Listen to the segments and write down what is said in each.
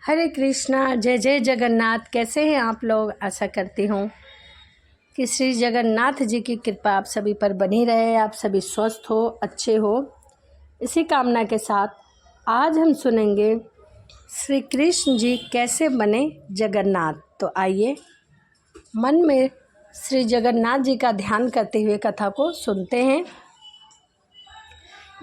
हरे कृष्णा, जय जय जगन्नाथ। कैसे हैं आप लोग? आशा करती हूँ कि श्री जगन्नाथ जी की कृपा आप सभी पर बनी रहे, आप सभी स्वस्थ हो, अच्छे हो। इसी कामना के साथ आज हम सुनेंगे श्री कृष्ण जी कैसे बने जगन्नाथ। तो आइए मन में श्री जगन्नाथ जी का ध्यान करते हुए कथा को सुनते हैं।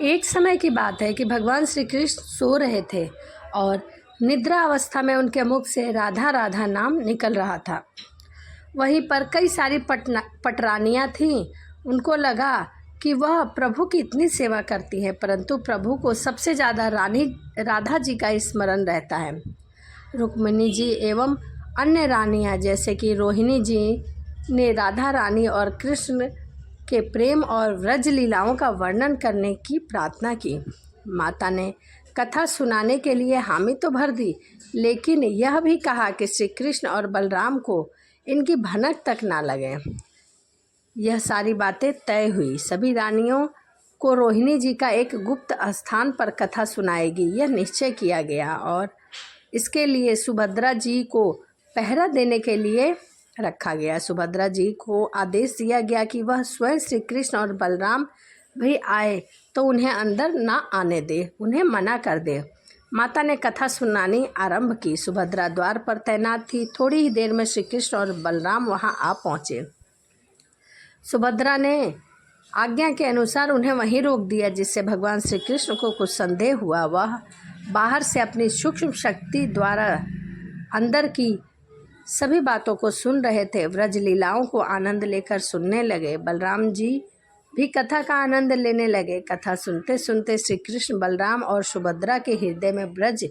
एक समय की बात है कि भगवान श्री कृष्ण सो रहे थे और निद्रा अवस्था में उनके मुख से राधा राधा नाम निकल रहा था। वहीं पर कई सारी पटरानियाँ थीं। उनको लगा कि वह प्रभु की इतनी सेवा करती है, परंतु प्रभु को सबसे ज़्यादा रानी राधा जी का स्मरण रहता है। रुक्मिणी जी एवं अन्य रानियाँ जैसे कि रोहिणी जी ने राधा रानी और कृष्ण के प्रेम और व्रज लीलाओं का वर्णन करने की प्रार्थना की। माता ने कथा सुनाने के लिए हामी तो भर दी, लेकिन यह भी कहा कि श्री कृष्ण और बलराम को इनकी भनक तक ना लगे। यह सारी बातें तय हुई। सभी रानियों को रोहिणी जी का एक गुप्त स्थान पर कथा सुनाएगी, यह निश्चय किया गया और इसके लिए सुभद्रा जी को पहरा देने के लिए रखा गया। सुभद्रा जी को आदेश दिया गया कि वह स्वयं श्री कृष्ण और बलराम भी आए तो उन्हें अंदर ना आने दे, उन्हें मना कर दे। माता ने कथा सुनानी आरंभ की। सुभद्रा द्वार पर तैनात थी। थोड़ी ही देर में श्री कृष्ण और बलराम वहां आ पहुंचे। सुभद्रा ने आज्ञा के अनुसार उन्हें वहीं रोक दिया, जिससे भगवान श्री कृष्ण को कुछ संदेह हुआ। वह बाहर से अपनी सूक्ष्म शक्ति द्वारा अंदर की सभी बातों को सुन रहे थे। व्रज लीलाओं को आनंद लेकर सुनने लगे। बलराम जी भी कथा का आनंद लेने लगे। कथा सुनते सुनते श्री कृष्ण, बलराम और सुभद्रा के हृदय में ब्रज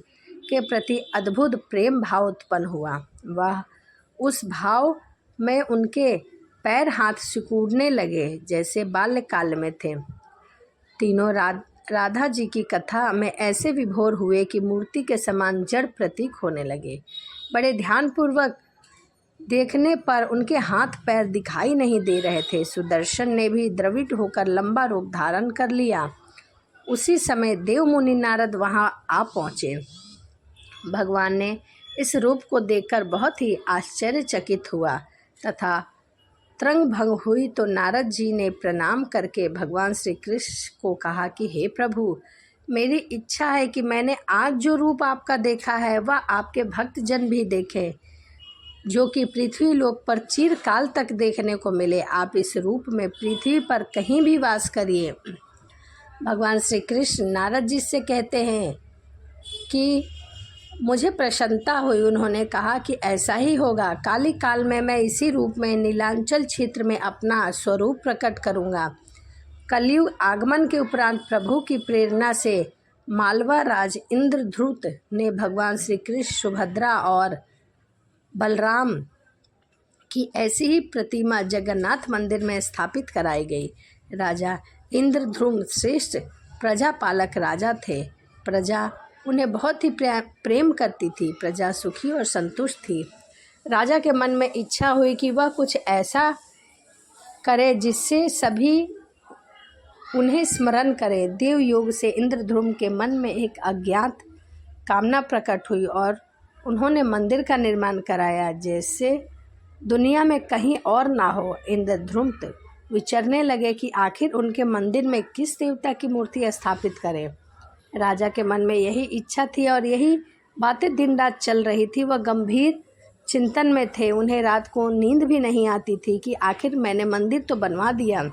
के प्रति अद्भुत प्रेम भाव उत्पन्न हुआ। वह उस भाव में उनके पैर हाथ सिकुड़ने लगे जैसे बाल्यकाल में थे। तीनों राधा जी की कथा में ऐसे विभोर हुए कि मूर्ति के समान जड़ प्रतीक होने लगे। बड़े ध्यानपूर्वक देखने पर उनके हाथ पैर दिखाई नहीं दे रहे थे। सुदर्शन ने भी द्रवित होकर लंबा रूप धारण कर लिया। उसी समय देव मुनि नारद वहां आ पहुंचे। भगवान ने इस रूप को देखकर बहुत ही आश्चर्यचकित हुआ तथा तरंग भंग हुई तो नारद जी ने प्रणाम करके भगवान श्री कृष्ण को कहा कि हे प्रभु, मेरी इच्छा है कि मैंने आज जो रूप आपका देखा है वह आपके भक्तजन भी देखें, जो कि पृथ्वी लोक पर चिरकाल तक देखने को मिले। आप इस रूप में पृथ्वी पर कहीं भी वास करिए। भगवान श्री कृष्ण नारद जी से कहते हैं कि मुझे प्रसन्नता हुई। उन्होंने कहा कि ऐसा ही होगा। काली काल में मैं इसी रूप में नीलांचल क्षेत्र में अपना स्वरूप प्रकट करूंगा। कलयुग आगमन के उपरांत प्रभु की प्रेरणा से मालवा राज इंद्रधृत ने भगवान श्री कृष्ण, सुभद्रा और बलराम की ऐसी ही प्रतिमा जगन्नाथ मंदिर में स्थापित कराई गई। राजा इंद्रधृत श्रेष्ठ प्रजापालक राजा थे। प्रजा उन्हें बहुत ही प्रेम करती थी। प्रजा सुखी और संतुष्ट थी। राजा के मन में इच्छा हुई कि वह कुछ ऐसा करे जिससे सभी उन्हें स्मरण करें। देव योग से इंद्रधृत के मन में एक अज्ञात कामना प्रकट हुई और उन्होंने मंदिर का निर्माण कराया जैसे दुनिया में कहीं और ना हो। इंद्रधृत विचरने लगे कि आखिर उनके मंदिर में किस देवता की मूर्ति स्थापित करें। राजा के मन में यही इच्छा थी और यही बातें दिन रात चल रही थी। वह गंभीर चिंतन में थे। उन्हें रात को नींद भी नहीं आती थी कि आखिर मैंने मंदिर तो बनवा दिया,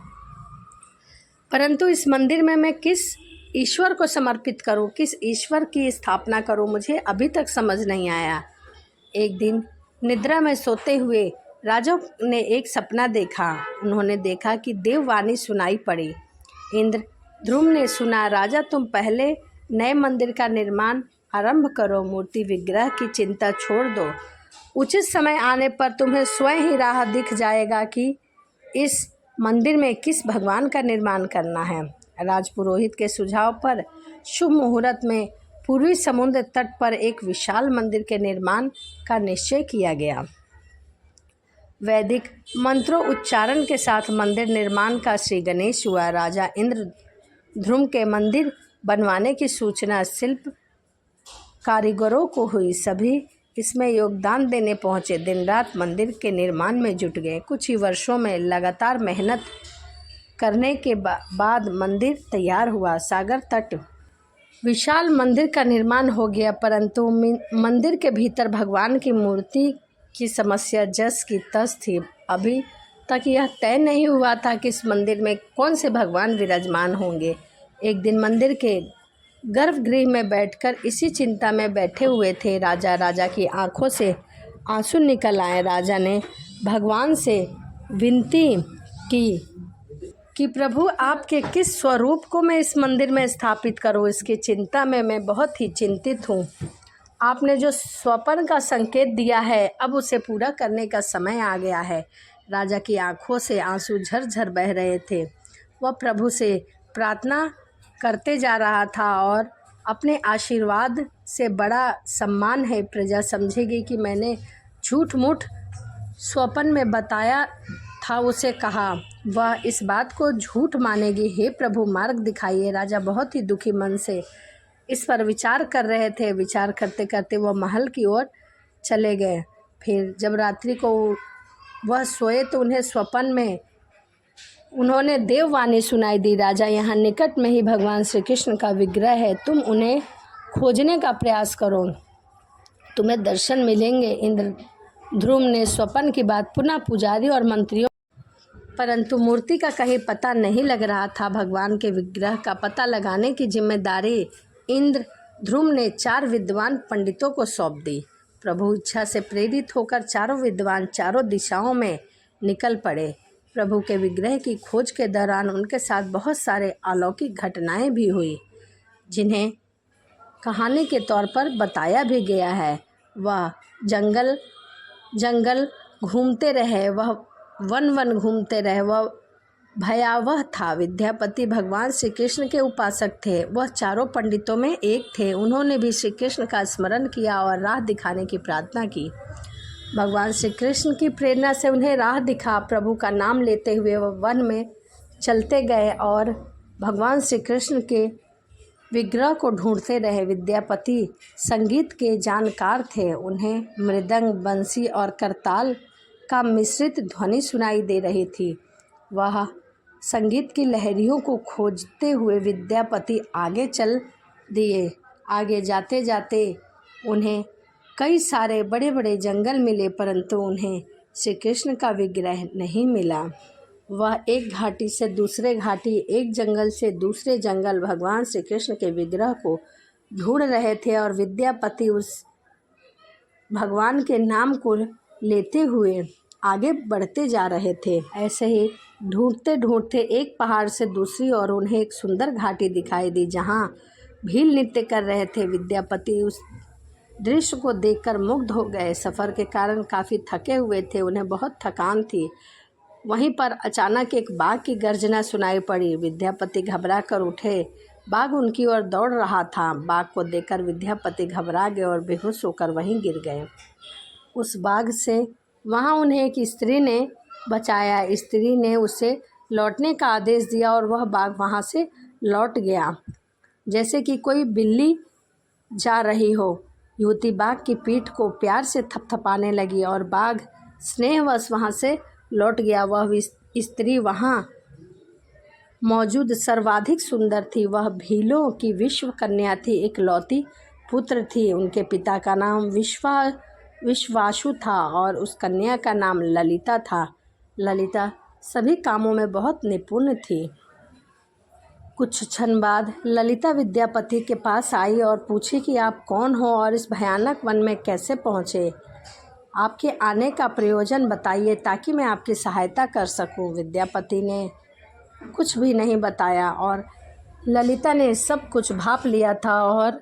परंतु इस मंदिर में मैं किस ईश्वर को समर्पित करूं, किस ईश्वर की स्थापना करूं, मुझे अभी तक समझ नहीं आया। एक दिन निद्रा में सोते हुए राजा ने एक सपना देखा। उन्होंने देखा कि देववाणी सुनाई पड़ी। इंद्रधृत ने सुना, राजा तुम पहले नए मंदिर का निर्माण आरंभ करो, मूर्ति विग्रह की चिंता छोड़ दो। उचित समय आने पर तुम्हें स्वयं ही राह दिख जाएगा कि इस मंदिर में किस भगवान का निर्माण करना है। राजपुरोहित के सुझाव पर शुभ मुहूर्त में पूर्वी समुद्र तट पर एक विशाल मंदिर के निर्माण का निश्चय किया गया। वैदिक मंत्रों उच्चारण के साथ मंदिर निर्माण का श्री गणेश हुआ। राजा इंद्रधृत के मंदिर बनवाने की सूचना कारीगरों को हुई। सभी इसमें योगदान देने पहुँचे। दिन रात मंदिर के निर्माण में जुट गए। कुछ ही वर्षों में लगातार मेहनत करने के बाद मंदिर तैयार हुआ। सागर तट विशाल मंदिर का निर्माण हो गया, परंतु मंदिर के भीतर भगवान की मूर्ति की समस्या जस की तस थी। अभी तक यह तय नहीं हुआ था कि इस मंदिर में कौन से भगवान विराजमान होंगे। एक दिन मंदिर के गर्भगृह में बैठकर इसी चिंता में बैठे हुए थे राजा। राजा की आंखों से आंसू निकल आए। राजा ने भगवान से विनती कि प्रभु आपके किस स्वरूप को मैं इस मंदिर में स्थापित करूं, इसकी चिंता में मैं बहुत ही चिंतित हूं। आपने जो स्वप्न का संकेत दिया है, अब उसे पूरा करने का समय आ गया है। राजा की आंखों से आंसू झरझर बह रहे थे। वह प्रभु से प्रार्थना करते जा रहा था और अपने आशीर्वाद से बड़ा सम्मान है प्रजा समझेगी कि मैंने झूठ मूठ स्वप्न में बताया था उसे कहा, वह इस बात को झूठ मानेगी। हे प्रभु मार्ग दिखाइए। राजा बहुत ही दुखी मन से इस पर विचार कर रहे थे। विचार करते करते वह महल की ओर चले गए। फिर जब रात्रि को वह सोए तो उन्हें स्वप्न में उन्होंने देववाणी सुनाई दी, राजा यहाँ निकट में ही भगवान श्री कृष्ण का विग्रह है, तुम उन्हें खोजने का प्रयास करो, तुम्हें दर्शन मिलेंगे। इंद्र ध्रुव ने स्वप्न की बात पुनः पुजारी और मंत्रियों, परंतु मूर्ति का कहीं पता नहीं लग रहा था। भगवान के विग्रह का पता लगाने की जिम्मेदारी इंद्र ध्रुव ने 4 विद्वान पंडितों को सौंप दी। प्रभु इच्छा से प्रेरित होकर चारों विद्वान चारों दिशाओं में निकल पड़े। प्रभु के विग्रह की खोज के दौरान उनके साथ बहुत सारे अलौकिक घटनाएं भी हुई, जिन्हें कहानी के तौर पर बताया भी गया है। वह जंगल जंगल घूमते रहे, वह वन वन घूमते रहे। वह भयावह था। विद्यापति भगवान श्री कृष्ण के उपासक थे। वह चारों पंडितों में एक थे। उन्होंने भी श्री कृष्ण का स्मरण किया और राह दिखाने की प्रार्थना की। भगवान श्री कृष्ण की प्रेरणा से उन्हें राह दिखा। प्रभु का नाम लेते हुए वह वन में चलते गए और भगवान श्री कृष्ण के विग्रह को ढूंढते रहे। विद्यापति संगीत के जानकार थे। उन्हें मृदंग, बंसी और करताल का मिश्रित ध्वनि सुनाई दे रही थी। वह संगीत की लहरियों को खोजते हुए विद्यापति आगे चल दिए। आगे जाते जाते उन्हें कई सारे बड़े बड़े जंगल मिले, परंतु उन्हें श्री कृष्ण का विग्रह नहीं मिला। वह एक घाटी से दूसरे घाटी, एक जंगल से दूसरे जंगल भगवान श्री कृष्ण के विग्रह को ढूंढ रहे थे और विद्यापति उस भगवान के नाम को लेते हुए आगे बढ़ते जा रहे थे। ऐसे ही ढूंढते ढूंढते एक पहाड़ से दूसरी ओर उन्हें एक सुंदर घाटी दिखाई दी, जहां भील नृत्य कर रहे थे। विद्यापति उस दृश्य को देखकर मुग्ध हो गए। सफ़र के कारण काफ़ी थके हुए थे, उन्हें बहुत थकान थी। वहीं पर अचानक एक बाघ की गर्जना सुनाई पड़ी। विद्यापति घबरा कर उठे। बाघ उनकी ओर दौड़ रहा था। बाघ को देखकर विद्यापति घबरा गए और बेहोश होकर वहीं गिर गए। उस बाघ से वहां उन्हें एक स्त्री ने बचाया। स्त्री ने उसे लौटने का आदेश दिया और वह बाघ वहां से लौट गया, जैसे कि कोई बिल्ली जा रही हो। युवती बाघ की पीठ को प्यार से थपथपाने लगी और बाघ स्नेहवश वहां से लौट गया। वह स्त्री वहां मौजूद सर्वाधिक सुंदर थी। वह भीलों की विश्व कन्या थी, इकलौती पुत्र थी। उनके पिता का नाम विश्वासु था और उस कन्या का नाम ललिता था। ललिता सभी कामों में बहुत निपुण थी। कुछ क्षण बाद ललिता विद्यापति के पास आई और पूछी कि आप कौन हो और इस भयानक वन में कैसे पहुँचे। आपके आने का प्रयोजन बताइए ताकि मैं आपकी सहायता कर सकूं। विद्यापति ने कुछ भी नहीं बताया और ललिता ने सब कुछ भांप लिया था और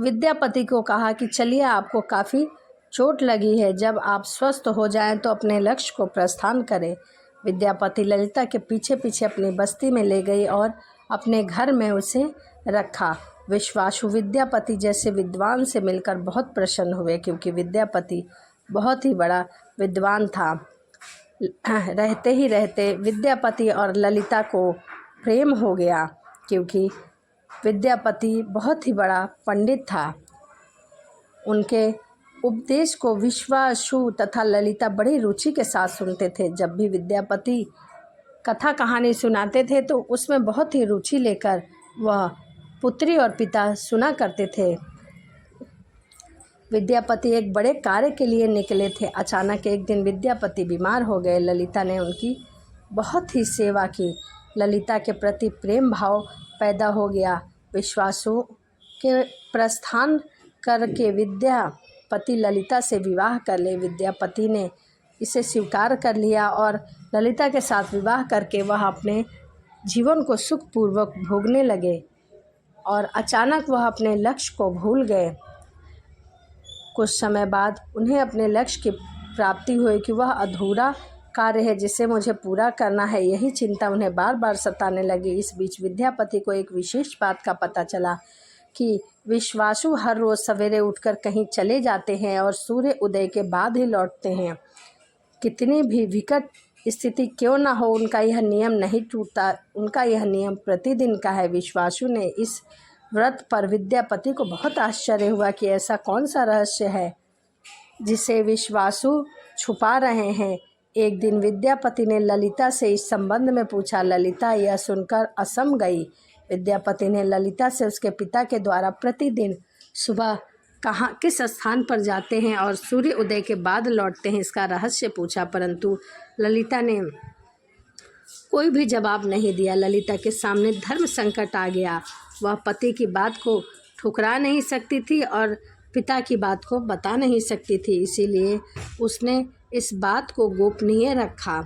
विद्यापति को कहा कि चलिए, आपको काफ़ी चोट लगी है, जब आप स्वस्थ हो जाएं तो अपने लक्ष्य को प्रस्थान करें। विद्यापति ललिता के पीछे पीछे अपनी बस्ती में ले गई और अपने घर में उसे रखा। विश्वासु विद्यापति जैसे विद्वान से मिलकर बहुत प्रसन्न हुए, क्योंकि विद्यापति बहुत ही बड़ा विद्वान था। रहते ही रहते विद्यापति और ललिता को प्रेम हो गया, क्योंकि विद्यापति बहुत ही बड़ा पंडित था। उनके उपदेश को विश्वासु तथा ललिता बड़ी रुचि के साथ सुनते थे। जब भी विद्यापति कथा कहानी सुनाते थे तो उसमें बहुत ही रुचि लेकर वह पुत्री और पिता सुना करते थे। विद्यापति एक बड़े कार्य के लिए निकले थे। अचानक एक दिन विद्यापति बीमार हो गए। ललिता ने उनकी बहुत ही सेवा की। ललिता के प्रति प्रेम भाव पैदा हो गया। विश्वासु के प्रस्थान करके विद्यापति ललिता से विवाह कर ले। विद्यापति ने इसे स्वीकार कर लिया और ललिता के साथ विवाह करके वह अपने जीवन को सुखपूर्वक भोगने लगे और अचानक वह अपने लक्ष्य को भूल गए। कुछ समय बाद उन्हें अपने लक्ष्य की प्राप्ति हुई कि वह अधूरा कार्य है जिसे मुझे पूरा करना है। यही चिंता उन्हें बार बार सताने लगी। इस बीच विद्यापति को एक विशेष बात का पता चला कि विश्वासु हर रोज़ सवेरे उठकर कहीं चले जाते हैं और सूर्य उदय के बाद ही लौटते हैं। कितनी भी विकट स्थिति क्यों न हो, उनका यह नियम नहीं टूटता। उनका यह नियम प्रतिदिन का है। विश्वासु ने इस व्रत पर विद्यापति को बहुत आश्चर्य हुआ कि ऐसा कौन सा रहस्य है जिसे विश्वासु छुपा रहे हैं। एक दिन विद्यापति ने ललिता से इस संबंध में पूछा। ललिता यह सुनकर असम गई। विद्यापति ने ललिता से उसके पिता के द्वारा प्रतिदिन सुबह कहाँ किस स्थान पर जाते हैं और सूर्य उदय के बाद लौटते हैं इसका रहस्य पूछा, परंतु ललिता ने कोई भी जवाब नहीं दिया। ललिता के सामने धर्म संकट आ गया। वह पति की बात को ठुकरा नहीं सकती थी और पिता की बात को बता नहीं सकती थी। इसीलिए उसने इस बात को गोपनीय रखा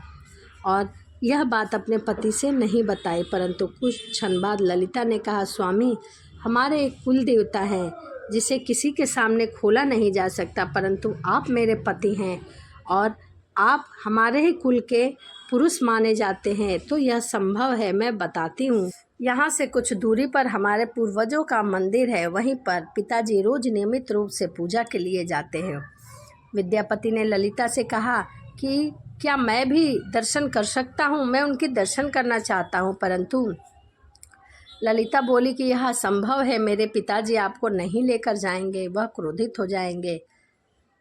और यह बात अपने पति से नहीं बताई। परंतु कुछ क्षण बाद ललिता ने कहा, स्वामी, हमारे एक कुल देवता है जिसे किसी के सामने खोला नहीं जा सकता, परंतु आप मेरे पति हैं और आप हमारे ही कुल के पुरुष माने जाते हैं, तो यह संभव है। मैं बताती हूँ। यहाँ से कुछ दूरी पर हमारे पूर्वजों का मंदिर है। वहीं पर पिताजी रोज नियमित रूप से पूजा के लिए जाते हैं। विद्यापति ने ललिता से कहा कि क्या मैं भी दर्शन कर सकता हूँ? मैं उनके दर्शन करना चाहता हूँ। परंतु ललिता बोली कि यह असंभव है। मेरे पिताजी आपको नहीं लेकर जाएंगे, वह क्रोधित हो जाएंगे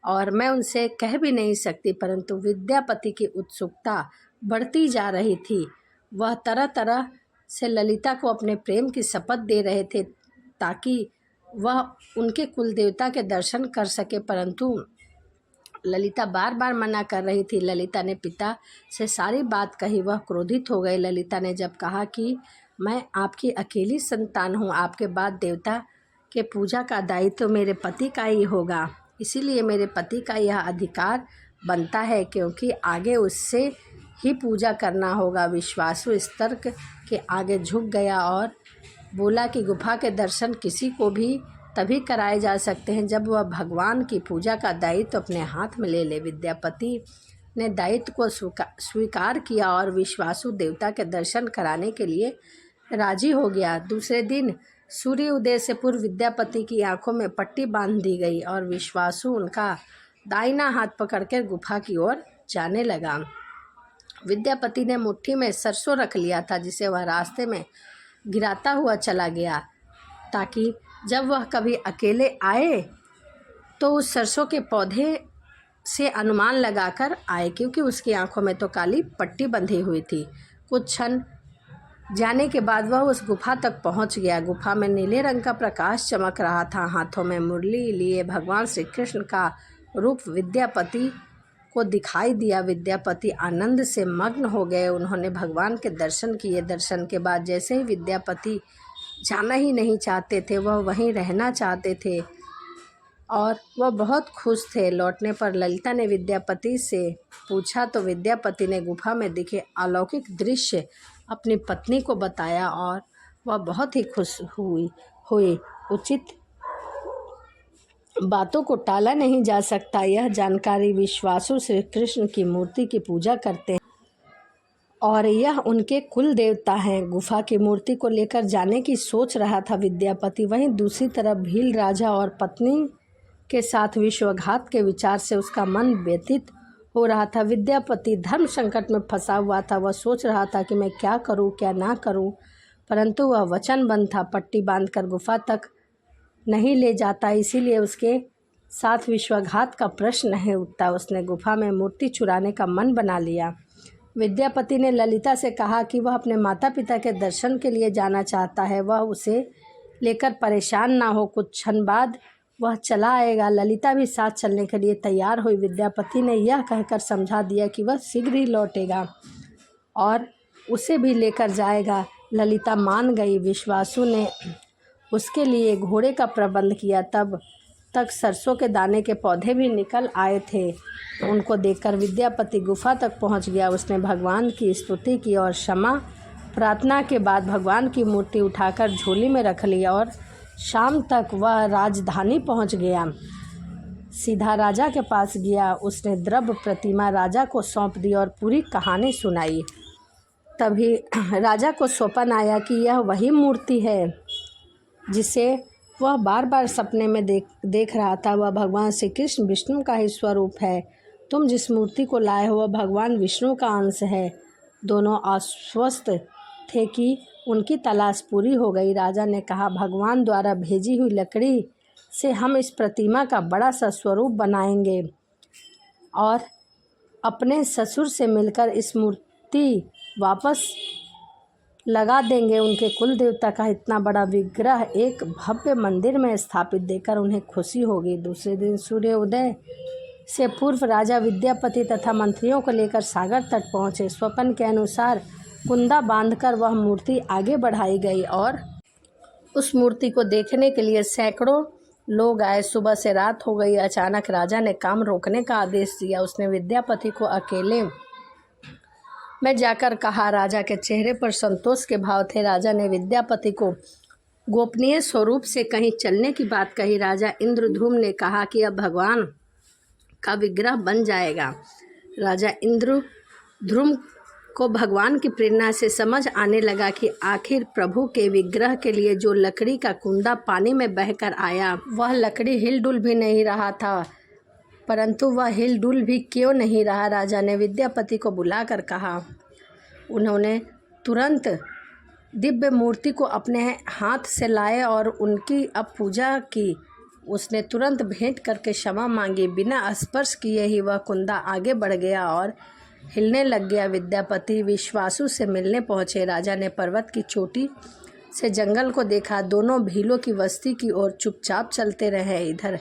और मैं उनसे कह भी नहीं सकती। परंतु विद्यापति की उत्सुकता बढ़ती जा रही थी। वह तरह तरह से ललिता को अपने प्रेम की शपथ दे रहे थे ताकि वह उनके कुल देवता के दर्शन कर सके, परंतु ललिता बार बार मना कर रही थी। ललिता ने पिता से सारी बात कही। वह क्रोधित हो गए। ललिता ने जब कहा कि मैं आपकी अकेली संतान हूँ, आपके बाद देवता के पूजा का दायित्व मेरे पति का ही होगा, इसीलिए मेरे पति का यह अधिकार बनता है क्योंकि आगे उससे ही पूजा करना होगा। विश्वासु इस तर्क के आगे झुक गया और बोला कि गुफा के दर्शन किसी को भी तभी कराए जा सकते हैं जब वह भगवान की पूजा का दायित्व अपने हाथ में ले ले। विद्यापति ने दायित्व को स्वीकार किया और विश्वासु देवता के दर्शन कराने के लिए राजी हो गया। दूसरे दिन सूर्य उदय से पूर्व विद्यापति की आंखों में पट्टी बांध दी गई और विश्वासु उनका दाहिना हाथ पकड़कर गुफा की ओर जाने लगा। विद्यापति ने मुट्ठी में सरसों रख लिया था जिसे वह रास्ते में गिराता हुआ चला गया ताकि जब वह कभी अकेले आए तो उस सरसों के पौधे से अनुमान लगाकर आए, क्योंकि उसकी आंखों में तो काली पट्टी बंधी हुई थी। कुछ क्षण जाने के बाद वह उस गुफा तक पहुंच गया। गुफा में नीले रंग का प्रकाश चमक रहा था। हाथों में मुरली लिए भगवान श्री कृष्ण का रूप विद्यापति को दिखाई दिया। विद्यापति आनंद से मग्न हो गए। उन्होंने भगवान के दर्शन किए। दर्शन के बाद जैसे ही विद्यापति जाना ही नहीं चाहते थे, वह वहीं रहना चाहते थे और वह बहुत खुश थे। लौटने पर ललिता ने विद्यापति से पूछा तो विद्यापति ने गुफा में दिखे अलौकिक दृश्य अपनी पत्नी को बताया और वह बहुत ही खुश हुई। उचित बातों को टाला नहीं जा सकता। यह जानकारी विश्वासु श्री कृष्ण की मूर्ति की पूजा करते हैं और यह उनके कुल देवता हैं। गुफा की मूर्ति को लेकर जाने की सोच रहा था विद्यापति। वहीं दूसरी तरफ भील राजा और पत्नी के साथ विश्वासघात के विचार से उसका मन व्यतीत हो रहा था। विद्यापति धर्म संकट में फंसा हुआ था। वह सोच रहा था कि मैं क्या करूं, क्या ना करूं, परंतु वह वचनबद्ध था। पट्टी बांधकर गुफा तक नहीं ले जाता, इसीलिए उसके साथ विश्वासघात का प्रश्न नहीं उठता। उसने गुफा में मूर्ति चुराने का मन बना लिया। विद्यापति ने ललिता से कहा कि वह अपने माता पिता के दर्शन के लिए जाना चाहता है, वह उसे लेकर परेशान ना हो। कुछ क्षण बाद वह चला आएगा। ललिता भी साथ चलने के लिए तैयार हुई। विद्यापति ने यह कहकर समझा दिया कि वह शीघ्र ही लौटेगा और उसे भी लेकर जाएगा। ललिता मान गई। विश्वासु ने उसके लिए घोड़े का प्रबंध किया। तब तक सरसों के दाने के पौधे भी निकल आए थे। उनको देखकर विद्यापति गुफा तक पहुंच गया। उसने भगवान की स्तुति की और क्षमा प्रार्थना के बाद भगवान की मूर्ति उठाकर झोली में रख ली और शाम तक वह राजधानी पहुंच गया। सीधा राजा के पास गया। उसने द्रव्य प्रतिमा राजा को सौंप दी और पूरी कहानी सुनाई। तभी राजा को स्वप्न आया कि यह वही मूर्ति है जिसे वह बार बार सपने में देख रहा था। वह भगवान श्री कृष्ण विष्णु का ही स्वरूप है। तुम जिस मूर्ति को लाए हो वह भगवान विष्णु का अंश है। दोनों आश्वस्त थे कि उनकी तलाश पूरी हो गई। राजा ने कहा, भगवान द्वारा भेजी हुई लकड़ी से हम इस प्रतिमा का बड़ा सा स्वरूप बनाएंगे और अपने ससुर से मिलकर इस मूर्ति वापस लगा देंगे। उनके कुल देवता का इतना बड़ा विग्रह एक भव्य मंदिर में स्थापित देखकर उन्हें खुशी होगी। दूसरे दिन सूर्योदय से पूर्व राजा विद्यापति तथा मंत्रियों को लेकर सागर तट पहुँचे। स्वप्न के अनुसार कुंदा बांधकर वह मूर्ति आगे बढ़ाई गई और उस मूर्ति को देखने के लिए सैकड़ों लोग आए। सुबह से रात हो गई। अचानक राजा ने काम रोकने का आदेश दिया। उसने विद्यापति को अकेले में जाकर कहा। राजा के चेहरे पर संतोष के भाव थे। राजा ने विद्यापति को गोपनीय स्वरूप से कहीं चलने की बात कही। राजा इंद्रद्युम्न ने कहा कि अब भगवान का विग्रह बन जाएगा। राजा इंद्रद्युम्न को भगवान की प्रेरणा से समझ आने लगा कि आखिर प्रभु के विग्रह के लिए जो लकड़ी का कुंदा पानी में बहकर आया वह लकड़ी हिलडुल भी नहीं रहा था। परंतु वह हिलडुल भी क्यों नहीं रहा? राजा ने विद्यापति को बुलाकर कहा। उन्होंने तुरंत दिव्य मूर्ति को अपने हाथ से लाए और उनकी अब पूजा की। उसने तुरंत भेंट करके क्षमा मांगी। बिना स्पर्श किए ही वह कुंदा आगे बढ़ गया और हिलने लग गया। विद्यापति विश्वासु से मिलने पहुँचे। राजा ने पर्वत की चोटी से जंगल को देखा। दोनों भीलों की बस्ती की ओर चुपचाप चलते रहे। इधर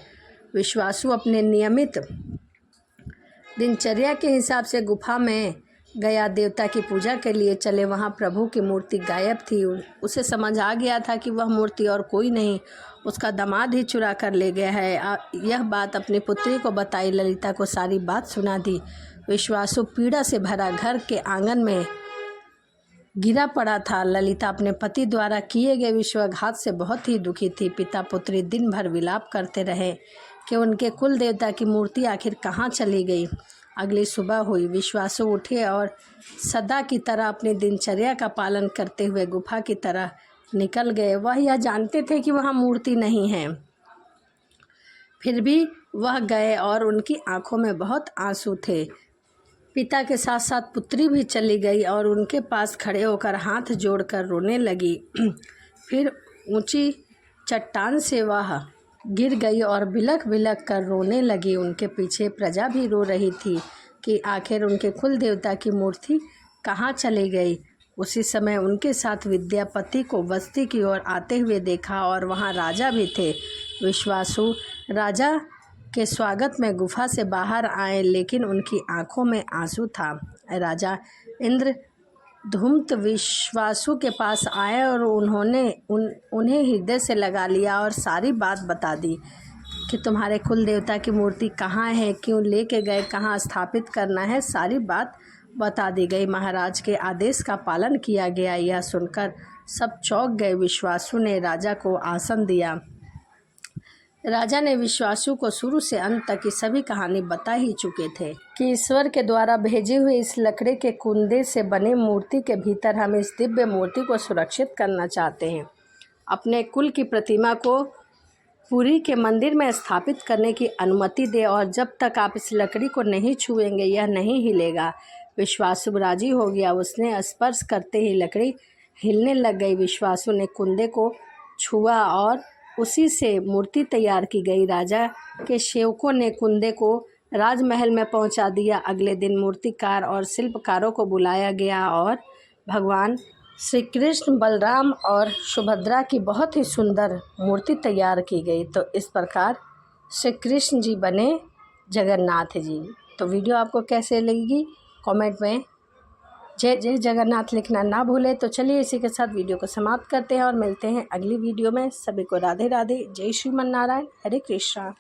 विश्वासु अपने नियमित दिनचर्या के हिसाब से गुफा में गया। देवता की पूजा के लिए चले। वहाँ प्रभु की मूर्ति गायब थी। उसे समझ आ गया था कि वह मूर्ति और कोई नहीं, उसका दामाद ही चुरा कर ले गया है। यह बात अपनी पुत्री को बताई। ललिता को सारी बात सुना दी। विश्वासु पीड़ा से भरा घर के आंगन में गिरा पड़ा था। ललिता अपने पति द्वारा किए गए विश्वासघात से बहुत ही दुखी थी। पिता पुत्री दिन भर विलाप करते रहे कि उनके कुल देवता की मूर्ति आखिर कहाँ चली गई। अगली सुबह हुई। विश्वासु उठे और सदा की तरह अपनी दिनचर्या का पालन करते हुए गुफा की तरह निकल गए। वह यह जानते थे कि वहाँ मूर्ति नहीं है, फिर भी वह गए और उनकी आंखों में बहुत आंसू थे। पिता के साथ साथ पुत्री भी चली गई और उनके पास खड़े होकर हाथ जोड़कर रोने लगी। फिर ऊंची चट्टान से वह गिर गई और बिलख बिलख कर रोने लगी। उनके पीछे प्रजा भी रो रही थी कि आखिर उनके कुल देवता की मूर्ति कहाँ चली गई। उसी समय उनके साथ विद्यापति को बस्ती की ओर आते हुए देखा और वहाँ राजा भी थे। विश्वासु राजा के स्वागत में गुफा से बाहर आए, लेकिन उनकी आंखों में आंसू था। राजा इंद्रद्युम्न विश्वासु के पास आए और उन्हें हृदय से लगा लिया और सारी बात बता दी कि तुम्हारे कुल देवता की मूर्ति कहाँ है, क्यों लेके गए, कहाँ स्थापित करना है, सारी बात बता दी गई। महाराज के आदेश का पालन किया गया। यह सुनकर सब चौंक गए। विश्वासु ने राजा को आसन दिया। राजा ने विश्वासु को शुरू से अंत तक की सभी कहानी बता ही चुके थे कि ईश्वर के द्वारा भेजे हुए इस लकड़ी के कुंदे से बने मूर्ति के भीतर हम इस दिव्य मूर्ति को सुरक्षित करना चाहते हैं। अपने कुल की प्रतिमा को पुरी के मंदिर में स्थापित करने की अनुमति दे और जब तक आप इस लकड़ी को नहीं छुएंगे यह नहीं हिलेगा। विश्वासु राजी हो गया। उसने स्पर्श करते ही लकड़ी हिलने लग गई। विश्वासु ने कुंदे को छुआ और उसी से मूर्ति तैयार की गई। राजा के सेवकों ने कुंदे को राजमहल में पहुंचा दिया। अगले दिन मूर्तिकार और शिल्पकारों को बुलाया गया और भगवान श्री कृष्ण, बलराम और सुभद्रा की बहुत ही सुंदर मूर्ति तैयार की गई। तो इस प्रकार श्री कृष्ण जी बने जगन्नाथ जी। तो वीडियो आपको कैसे लगेगी कमेंट में जय जय जगन्नाथ लिखना ना भूलें। तो चलिए इसी के साथ वीडियो को समाप्त करते हैं और मिलते हैं अगली वीडियो में। सभी को राधे राधे, जय श्रीमन नारायण, हरे कृष्णा।